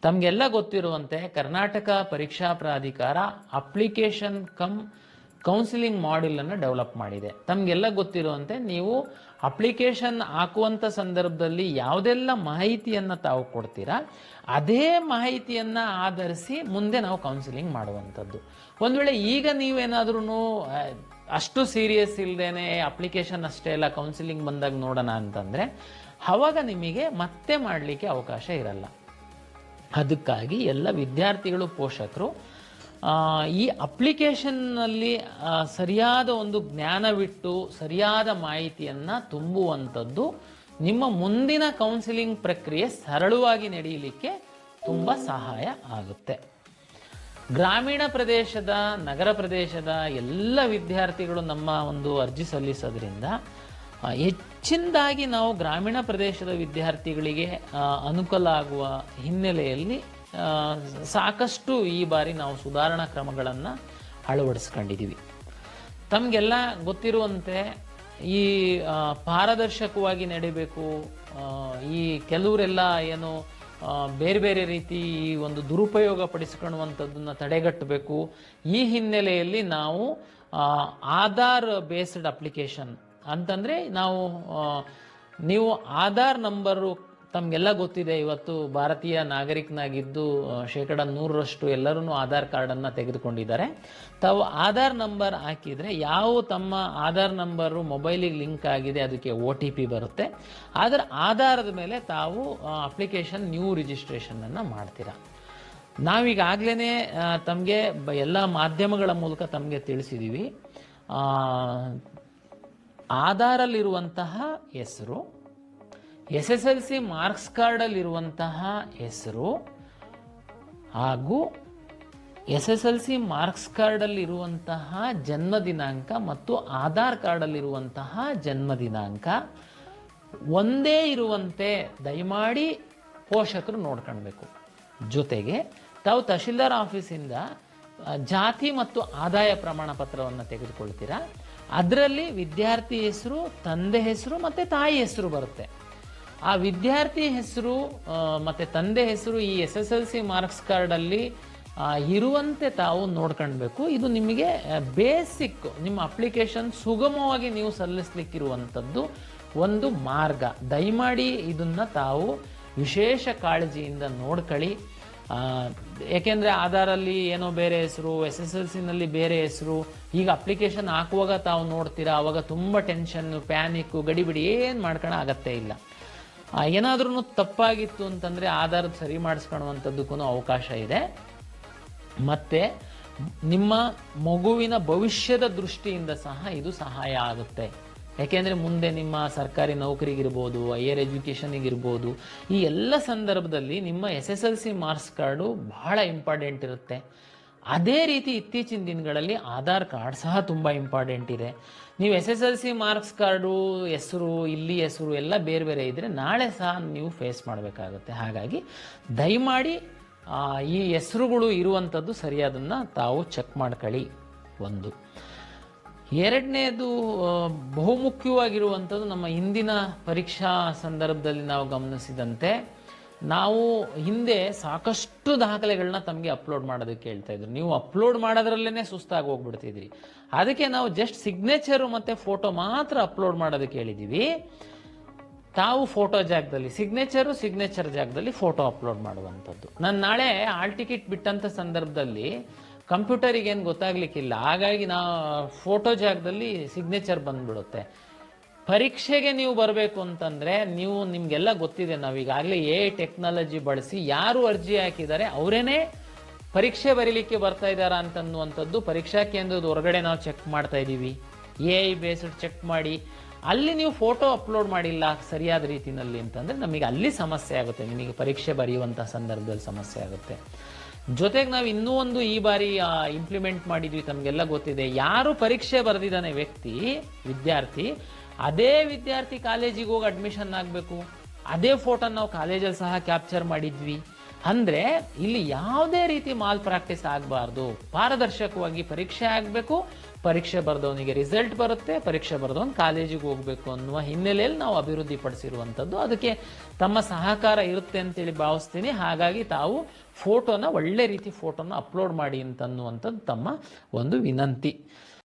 ತಮಗೆಲ್ಲ ಗೊತ್ತಿರುವಂತೆ ಕರ್ನಾಟಕ ಪರೀಕ್ಷಾ ಪ್ರಾಧಿಕಾರ ಅಪ್ಲಿಕೇಶನ್ ಕೌನ್ಸಿಲಿಂಗ್ ಮಾಡ್ಯೂಲ್ ಅನ್ನು ಡೆವಲಪ್ ಮಾಡಿದೆ. ತಮಗೆಲ್ಲ ಗೊತ್ತಿರುವಂತೆ ನೀವು ಅಪ್ಲಿಕೇಶನ್ ಹಾಕುವಂಥ ಸಂದರ್ಭದಲ್ಲಿ ಯಾವುದೆಲ್ಲ ಮಾಹಿತಿಯನ್ನು ತಾವು ಕೊಡ್ತೀರಾ ಅದೇ ಮಾಹಿತಿಯನ್ನು ಆಧರಿಸಿ ಮುಂದೆ ನಾವು ಕೌನ್ಸಿಲಿಂಗ್ ಮಾಡುವಂಥದ್ದು. ಒಂದು ವೇಳೆ ಈಗ ನೀವೇನಾದ್ರೂ ಅಷ್ಟು ಸೀರಿಯಸ್ ಇಲ್ಲದೇನೆ ಅಪ್ಲಿಕೇಶನ್ ಅಷ್ಟೇ ಎಲ್ಲ ಕೌನ್ಸಿಲಿಂಗ್ ಬಂದಾಗ ನೋಡೋಣ ಅಂತಂದರೆ ಆವಾಗ ನಿಮಗೆ ಮತ್ತೆ ಮಾಡಲಿಕ್ಕೆ ಅವಕಾಶ ಇರಲ್ಲ. ಅದಕ್ಕಾಗಿ ಎಲ್ಲ ವಿದ್ಯಾರ್ಥಿಗಳು ಪೋಷಕರು ಈ ಅಪ್ಲಿಕೇಶನ್ನಲ್ಲಿ ಸರಿಯಾದ ಒಂದು ಜ್ಞಾನವಿಟ್ಟು ಸರಿಯಾದ ಮಾಹಿತಿಯನ್ನು ತುಂಬುವಂಥದ್ದು ನಿಮ್ಮ ಮುಂದಿನ ಕೌನ್ಸಿಲಿಂಗ್ ಪ್ರಕ್ರಿಯೆ ಸರಳವಾಗಿ ನಡೆಯಲಿಕ್ಕೆ ತುಂಬ ಸಹಾಯ ಆಗುತ್ತೆ. ಗ್ರಾಮೀಣ ಪ್ರದೇಶದ ನಗರ ಪ್ರದೇಶದ ಎಲ್ಲ ವಿದ್ಯಾರ್ಥಿಗಳು ನಮ್ಮ ಒಂದು ಅರ್ಜಿ ಸಲ್ಲಿಸೋದ್ರಿಂದ ಹೆಚ್ಚಿನದಾಗಿ ನಾವು ಗ್ರಾಮೀಣ ಪ್ರದೇಶದ ವಿದ್ಯಾರ್ಥಿಗಳಿಗೆ ಅನುಕೂಲ ಆಗುವ ಹಿನ್ನೆಲೆಯಲ್ಲಿ ಸಾಕಷ್ಟು ಈ ಬಾರಿ ನಾವು ಸುಧಾರಣಾ ಕ್ರಮಗಳನ್ನು ಅಳವಡಿಸ್ಕೊಂಡಿದ್ದೀವಿ. ತಮಗೆಲ್ಲ ಗೊತ್ತಿರುವಂತೆ ಈ ಪಾರದರ್ಶಕವಾಗಿ ನಡೀಬೇಕು, ಈ ಕೆಲವರೆಲ್ಲ ಏನು ಬೇರೆ ಬೇರೆ ರೀತಿ ಈ ಒಂದು ದುರುಪಯೋಗ ಪಡಿಸ್ಕೊಳ್ಳುವಂಥದ್ದನ್ನು ತಡೆಗಟ್ಟಬೇಕು. ಈ ಹಿನ್ನೆಲೆಯಲ್ಲಿ ನಾವು ಆಧಾರ್ ಬೇಸ್ಡ್ ಅಪ್ಲಿಕೇಶನ್ ಅಂತಂದರೆ ನೀವು ಆಧಾರ್ ನಂಬರು ತಮಗೆಲ್ಲ ಗೊತ್ತಿದೆ. ಇವತ್ತು ಭಾರತೀಯ ನಾಗರಿಕನಾಗಿದ್ದು 100% ಎಲ್ಲರೂ ಆಧಾರ್ ಕಾರ್ಡನ್ನು ತೆಗೆದುಕೊಂಡಿದ್ದಾರೆ. ತಾವು ಆಧಾರ್ ನಂಬರ್ ಹಾಕಿದರೆ ಯಾವ ತಮ್ಮ ಆಧಾರ್ ನಂಬರು ಮೊಬೈಲಿಗೆ ಲಿಂಕ್ ಆಗಿದೆ ಅದಕ್ಕೆ OTP ಬರುತ್ತೆ. ಅದರ ಆಧಾರದ ಮೇಲೆ ತಾವು ಅಪ್ಲಿಕೇಶನ್ ನ್ಯೂ ರಿಜಿಸ್ಟ್ರೇಷನನ್ನು ಮಾಡ್ತೀರಾ. ನಾವೀಗಾಗಲೇ ತಮಗೆ ಎಲ್ಲ ಮಾಧ್ಯಮಗಳ ಮೂಲಕ ತಮಗೆ ತಿಳಿಸಿದ್ದೀವಿ. ಆಧಾರಲ್ಲಿರುವಂತಹ ಹೆಸರು, SSLC ಮಾರ್ಕ್ಸ್ ಕಾರ್ಡಲ್ಲಿರುವಂತಹ ಹೆಸರು ಹಾಗೂ SSLC ಮಾರ್ಕ್ಸ್ ಕಾರ್ಡಲ್ಲಿರುವಂತಹ ಜನ್ಮ ದಿನಾಂಕ ಮತ್ತು ಆಧಾರ್ ಕಾರ್ಡಲ್ಲಿರುವಂತಹ ಜನ್ಮ ದಿನಾಂಕ ಒಂದೇ ಇರುವಂತೆ ದಯಮಾಡಿ ಪೋಷಕರು ನೋಡ್ಕೊಳ್ಬೇಕು. ಜೊತೆಗೆ ತಾವು ತಹಶೀಲ್ದಾರ್ ಆಫೀಸಿಂದ ಜಾತಿ ಮತ್ತು ಆದಾಯ ಪ್ರಮಾಣ ಪತ್ರವನ್ನು ತೆಗೆದುಕೊಳ್ತೀರಾ. ಅದರಲ್ಲಿ ವಿದ್ಯಾರ್ಥಿ ಹೆಸರು, ತಂದೆ ಹೆಸರು ಮತ್ತು ತಾಯಿ ಹೆಸರು ಬರುತ್ತೆ. ಆ ವಿದ್ಯಾರ್ಥಿ ಹೆಸರು ಮತ್ತು ತಂದೆ ಹೆಸರು ಈ SSLC ಮಾರ್ಕ್ಸ್ ಕಾರ್ಡಲ್ಲಿ ಇರುವಂತೆ ತಾವು ನೋಡ್ಕೊಳ್ಬೇಕು. ಇದು ನಿಮಗೆ ಬೇಸಿಕ್ ನಿಮ್ಮ ಅಪ್ಲಿಕೇಶನ್ ಸುಗಮವಾಗಿ ನೀವು ಸಲ್ಲಿಸಲಿಕ್ಕಿರುವಂಥದ್ದು ಒಂದು ಮಾರ್ಗ. ದಯಮಾಡಿ ಇದನ್ನು ತಾವು ವಿಶೇಷ ಕಾಳಜಿಯಿಂದ ನೋಡ್ಕೊಳ್ಳಿ. ಏಕೆಂದರೆ ಆಧಾರಲ್ಲಿ ಏನೋ ಬೇರೆ ಹೆಸರು, SSLCನಲ್ಲಿ ಬೇರೆ ಹೆಸರು, ಈಗ ಅಪ್ಲಿಕೇಶನ್ ಹಾಕುವಾಗ ತಾವು ನೋಡ್ತೀರಾ, ಆವಾಗ ತುಂಬ ಟೆನ್ಷನ್ನು, ಪ್ಯಾನಿಕ್ಕು, ಗಡಿಬಿಡಿ ಏನು ಮಾಡ್ಕೊಳ್ಳೋ ಅಗತ್ಯ ಇಲ್ಲ. ಏನಾದ್ರೂ ತಪ್ಪಾಗಿತ್ತು ಅಂತಂದರೆ ಆಧಾರದ ಸರಿ ಮಾಡಿಸ್ಕೊಳ್ಳುವಂಥದ್ದಕ್ಕೂ ಅವಕಾಶ ಇದೆ. ಮತ್ತು ನಿಮ್ಮ ಮಗುವಿನ ಭವಿಷ್ಯದ ದೃಷ್ಟಿಯಿಂದ ಸಹ ಇದು ಸಹಾಯ ಆಗುತ್ತೆ. ಯಾಕೆಂದರೆ ಮುಂದೆ ನಿಮ್ಮ ಸರ್ಕಾರಿ ನೌಕರಿಗಿರ್ಬೋದು, ಹೈಯರ್ ಎಜುಕೇಷನಿಗಿರ್ಬೋದು, ಈ ಎಲ್ಲ ಸಂದರ್ಭದಲ್ಲಿ ನಿಮ್ಮ SSLC ಮಾರ್ಕ್ಸ್ ಕಾರ್ಡು ಬಹಳ ಇಂಪಾರ್ಟೆಂಟ್ ಇರುತ್ತೆ. ಅದೇ ರೀತಿ ಇತ್ತೀಚಿನ ದಿನಗಳಲ್ಲಿ ಆಧಾರ್ ಕಾರ್ಡ್ ಸಹ ತುಂಬ ಇಂಪಾರ್ಟೆಂಟ್ ಇದೆ. ನೀವು SSLC ಮಾರ್ಕ್ಸ್ ಕಾರ್ಡು ಹೆಸರು, ಇಲ್ಲಿ ಹೆಸರು ಎಲ್ಲ ಬೇರೆ ಬೇರೆ ಇದ್ದರೆ ನಾಳೆ ಸಹ ನೀವು ಫೇಸ್ ಮಾಡಬೇಕಾಗುತ್ತೆ. ಹಾಗಾಗಿ ದಯಮಾಡಿ ಈ ಹೆಸರುಗಳು ಇರುವಂಥದ್ದು ಸರಿಯಾದನ್ನು ತಾವು ಚೆಕ್ ಮಾಡ್ಕೊಳ್ಳಿ. ಒಂದು ಎರಡನೇದು ಬಹುಮುಖ್ಯವಾಗಿರುವಂಥದ್ದು, ನಮ್ಮ ಹಿಂದಿನ ಪರೀಕ್ಷಾ ಸಂದರ್ಭದಲ್ಲಿ ನಾವು ಗಮನಿಸಿದಂತೆ ನಾವು ಹಿಂದೆ ಸಾಕಷ್ಟು ದಾಖಲೆಗಳನ್ನ ತಮಗೆ ಅಪ್ಲೋಡ್ ಮಾಡೋದಕ್ಕೆ ಹೇಳ್ತಾ ಇದ್ರು. ನೀವು ಅಪ್ಲೋಡ್ ಮಾಡೋದ್ರಲ್ಲೇ ಸುಸ್ತಾಗಿ ಹೋಗ್ಬಿಡ್ತಿದ್ರಿ. ಅದಕ್ಕೆ ನಾವು ಜಸ್ಟ್ ಸಿಗ್ನೇಚರು ಮತ್ತು ಫೋಟೋ ಮಾತ್ರ ಅಪ್ಲೋಡ್ ಮಾಡೋದಕ್ಕೆ ಹೇಳಿದ್ದೀವಿ. ತಾವು ಫೋಟೋ ಜಾಗದಲ್ಲಿ ಸಿಗ್ನೇಚರ್ ಜಾಗದಲ್ಲಿ ಫೋಟೋ ಅಪ್ಲೋಡ್ ಮಾಡುವಂಥದ್ದು. ನಾನು ನಾಳೆ ಹಾಲ್ ಟಿಕೆಟ್ ಬಿಟ್ಟಂಥ ಸಂದರ್ಭದಲ್ಲಿ ಕಂಪ್ಯೂಟರಿಗೇನು ಗೊತ್ತಾಗ್ಲಿಕ್ಕಿಲ್ಲ, ಹಾಗಾಗಿ ಫೋಟೋ ಜಾಗದಲ್ಲಿ ಸಿಗ್ನೇಚರ್ ಬಂದ್ಬಿಡುತ್ತೆ. ಪರೀಕ್ಷೆಗೆ ನೀವು ಬರಬೇಕು ಅಂತಂದರೆ ನಿಮಗೆಲ್ಲ ಗೊತ್ತಿದೆ, ನಾವೀಗಾಗಲೇ ಟೆಕ್ನಾಲಜಿ ಬಳಸಿ ಯಾರು ಅರ್ಜಿ ಹಾಕಿದ್ದಾರೆ ಅವರೇನೇ ಪರೀಕ್ಷೆ ಬರೀಲಿಕ್ಕೆ ಬರ್ತಾ ಇದ್ದಾರಾ ಅಂತನ್ನುವಂಥದ್ದು ಪರೀಕ್ಷಾ ಕೇಂದ್ರದ ಹೊರಗಡೆ ನಾವು ಚೆಕ್ ಮಾಡ್ತಾ ಇದ್ದೀವಿ. AI ಬೇಸ್ಡ್ ಚೆಕ್ ಮಾಡಿ ಅಲ್ಲಿ ನೀವು ಫೋಟೋ ಅಪ್ಲೋಡ್ ಮಾಡಿಲ್ಲ ಸರಿಯಾದ ರೀತಿಯಲ್ಲಿ ಅಂತಂದರೆ ನಮಗೆ ಅಲ್ಲಿ ಸಮಸ್ಯೆ ಆಗುತ್ತೆ, ನಿಮಗೆ ಪರೀಕ್ಷೆ ಬರೆಯುವಂಥ ಸಂದರ್ಭದಲ್ಲಿ ಸಮಸ್ಯೆ ಆಗುತ್ತೆ. ಜೊತೆಗೆ ನಾವು ಇನ್ನೂ ಒಂದು ಈ ಬಾರಿ ಇಂಪ್ಲಿಮೆಂಟ್ ಮಾಡಿದ್ವಿ, ತಮಗೆಲ್ಲ ಗೊತ್ತಿದೆ. ಯಾರು ಪರೀಕ್ಷೆ ಬರೆದಿದ್ದಾನೆ ವಿದ್ಯಾರ್ಥಿ, ಅದೇ ವಿದ್ಯಾರ್ಥಿ ಕಾಲೇಜಿಗೆ ಹೋಗಿ ಅಡ್ಮಿಷನ್ ಆಗಬೇಕು. ಅದೇ ಫೋಟೋ ನಾವು ಕಾಲೇಜಲ್ಲಿ ಸಹ ಕ್ಯಾಪ್ಚರ್ ಮಾಡಿದ್ವಿ. ಅಂದರೆ ಇಲ್ಲಿ ಯಾವುದೇ ರೀತಿ ಮಾಲ್ ಪ್ರಾಕ್ಟೀಸ್ ಆಗಬಾರ್ದು, ಪಾರದರ್ಶಕವಾಗಿ ಪರೀಕ್ಷೆ ಆಗಬೇಕು, ಪರೀಕ್ಷೆ ಬರೆದವನಿಗೆ ರಿಸಲ್ಟ್ ಬರುತ್ತೆ, ಪರೀಕ್ಷೆ ಬರೆದವನು ಕಾಲೇಜಿಗೆ ಹೋಗಬೇಕು ಅನ್ನುವ ಹಿನ್ನೆಲೆಯಲ್ಲಿ ನಾವು ಅಭಿವೃದ್ಧಿಪಡಿಸಿರುವಂಥದ್ದು. ಅದಕ್ಕೆ ತಮ್ಮ ಸಹಕಾರ ಇರುತ್ತೆ ಅಂತೇಳಿ ಭಾವಿಸ್ತೀನಿ. ಹಾಗಾಗಿ ತಾವು ಒಳ್ಳೆ ರೀತಿ ಫೋಟೋನ ಅಪ್ಲೋಡ್ ಮಾಡಿ ಅಂತನ್ನುವಂಥದ್ದು ತಮ್ಮ ಒಂದು ವಿನಂತಿ.